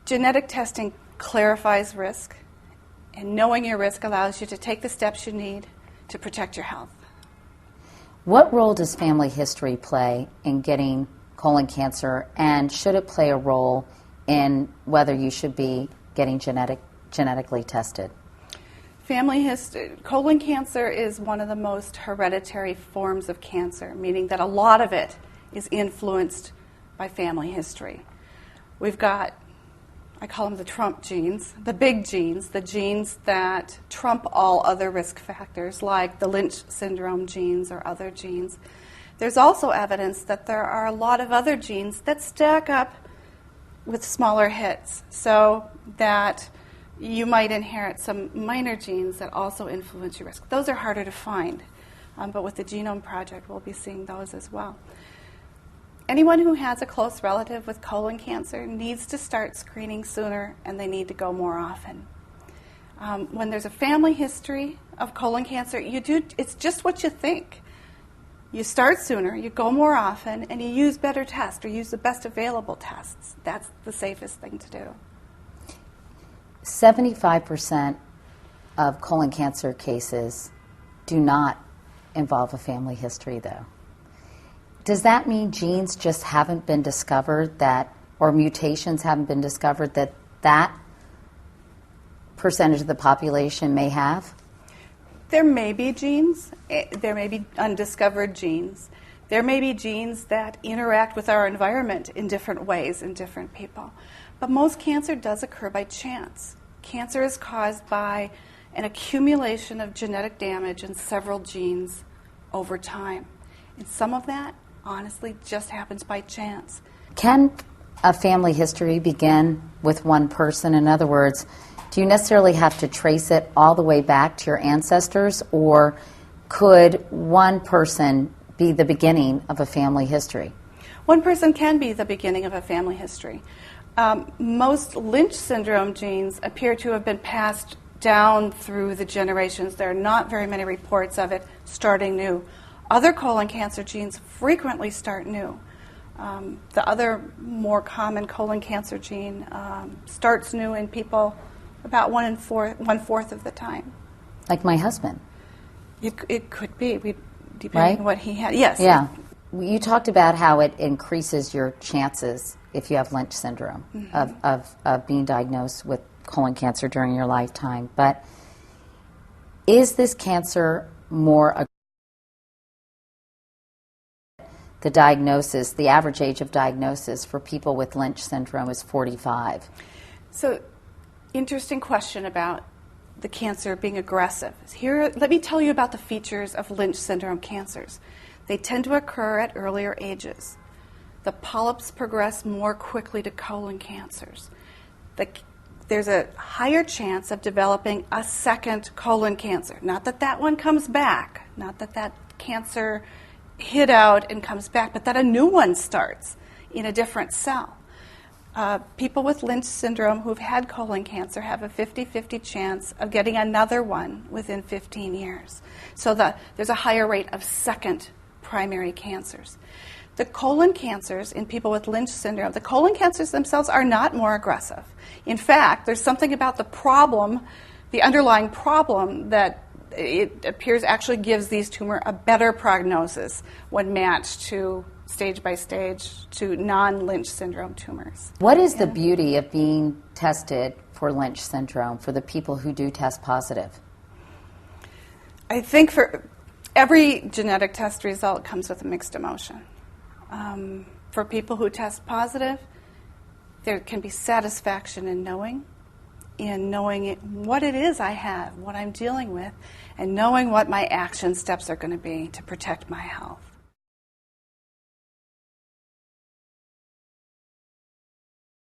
Genetic testing clarifies risk, and knowing your risk allows you to take the steps you need to protect your health. What role does family history play in getting colon cancer, and should it play a role in whether you should be getting genetically tested? Family history, colon cancer is one of the most hereditary forms of cancer, meaning that a lot of it is influenced by family history. We've got, I call them the Trump genes, the big genes, the genes that trump all other risk factors like the Lynch syndrome genes or other genes. There's also evidence that there are a lot of other genes that stack up with smaller hits, so that you might inherit some minor genes that also influence your risk. Those are harder to find, but with the Genome Project, we'll be seeing those as well. Anyone who has a close relative with colon cancer needs to start screening sooner, and they need to go more often. When there's a family history of colon cancer, it's just what you think. You start sooner, you go more often, and you use better tests or use the best available tests. That's the safest thing to do. 75% of colon cancer cases do not involve a family history, though. Does that mean genes just haven't been discovered or mutations haven't been discovered that percentage of the population may have? There may be genes, there may be undiscovered genes. There may be genes that interact with our environment in different ways in different people. But most cancer does occur by chance. Cancer is caused by an accumulation of genetic damage in several genes over time. And some of that, honestly, just happens by chance. Can a family history begin with one person? In other words, do you necessarily have to trace it all the way back to your ancestors, or could one person be the beginning of a family history? One person can be the beginning of a family history. Most Lynch syndrome genes appear to have been passed down through the generations. There are not very many reports of it starting new. Other colon cancer genes frequently start new. The other more common colon cancer gene starts new in people about one fourth of the time. Like my husband. It could be, depending right? on what he had. Yes. Yeah. You talked about how it increases your chances if you have Lynch syndrome of being diagnosed with colon cancer during your lifetime. But is this cancer more the diagnosis, the average age of diagnosis for people with Lynch syndrome is 45? So, interesting question about the cancer being aggressive. Here, let me tell you about the features of Lynch syndrome cancers. They tend to occur at earlier ages. The polyps progress more quickly to colon cancers. There's a higher chance of developing a second colon cancer. Not that that one comes back, not that that cancer hid out and comes back, but that a new one starts in a different cell. People with Lynch syndrome who've had colon cancer have a 50-50 chance of getting another one within 15 years. So there's a higher rate of second primary cancers. The colon cancers in people with Lynch syndrome, the colon cancers themselves are not more aggressive. In fact, there's something about the problem, the underlying problem, that it appears actually gives these tumors a better prognosis when matched to stage by stage to non-Lynch syndrome tumors. What is the beauty of being tested for Lynch syndrome for the people who do test positive? I think for every genetic test result comes with a mixed emotion. For people who test positive, there can be satisfaction in knowing what it is I have, what I'm dealing with, and knowing what my action steps are going to be to protect my health.